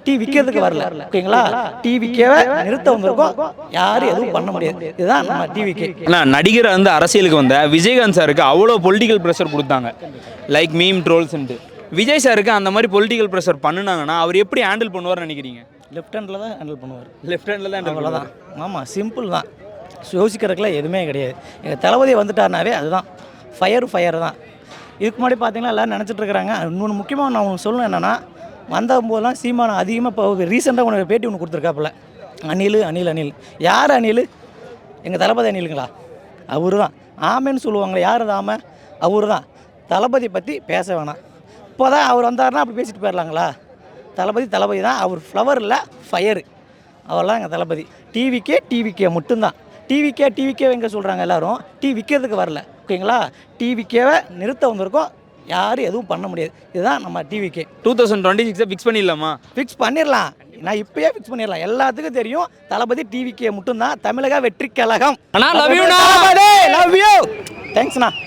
Tea விற்கிறதுக்கு வரல. ஓகேங்களா? டிவிக்கேவை நிறுத்த வந்திருக்கோம். யாரும் எதுவும் பண்ண முடியாது. இதுதான் நம்ம டிவிக்கே. நடிகர் வந்து அரசியலுக்கு வந்த விஜயகாந்த் சாருக்கு அவ்வளோ பொலிட்டிக்கல் ப்ரெஷர் கொடுத்தாங்க, லைக் மீம் ட்ரோல்ஸ்ன்ட்டு. விஜய் சாருக்கு அந்த மாதிரி பொலிட்டிக்கல் ப்ரெஷர் பண்ணுனாங்கன்னா அவர் எப்படி ஹேண்டில் பண்ணுவார்னு நினைக்கிறீங்க? லெஃப்ட் ஹேண்டில் தான் ஹேண்டில் பண்ணுவார். லெஃப்ட் ஹேண்டில் தான் அவ்வளோதான். ஆமாம், சிம்பிள் தான். யோசிக்கிறதுக்குலாம் எதுவுமே கிடையாது. எங்கள் தளபதி வந்துட்டாருனாவே அதுதான் ஃபயர் தான். இதுக்கு முன்னாடி பார்த்தீங்கன்னா எல்லோரும் நினச்சிட்டு இருக்கிறாங்க. இன்னொன்று முக்கியமாக நான் உங்களுக்கு சொல்லணும் என்னென்னா, வந்தபோதெல்லாம் சீமான் அதிகமாக இப்போ ரீசெண்டாக உனக்கு பேட்டி ஒன்று கொடுத்துருக்காப்புல. அணில் யார் அணில்? எங்கள் தளபதி அணிலுங்களா? அவரு தான். ஆமைன்னு சொல்லுவாங்களே, யார் அது ஆமை? அவரு தான். தளபதி பற்றி பேச வேணாம். இப்போ தான் அவர் வந்தாருன்னா அப்படி பேசிட்டு போயிடலாங்களா? தளபதி தான். அவர் ஃப்ளவர் இல்லை, ஃபயரு. அவர்லாம் எங்கள் தளபதி. டிவிக்கே மட்டும்தான். டிவிக்கே எங்கே சொல்கிறாங்க எல்லோரும்? டீ விற்கிறதுக்கு வரல. ஓகேங்களா? டிவிக்கேவை நிறுத்த வந்திருக்கோம். யாரும் எதுவும் பண்ண முடியாது. இதுதான் நம்ம டிவிக்கே. 2026 ஃபிக்ஸ் பண்ணிடலாமா? ஃபிக்ஸ் பண்ணிடலாம். நான் இப்போயே ஃபிக்ஸ் பண்ணிடலாம். எல்லாத்துக்கும் தெரியும் தளபதி டிவிக்கே மட்டும்தான். தமிழக வெற்றி கழகம். அண்ணா, லவ் யூ. Love you. தேங்க்ஸ்ண்ணா.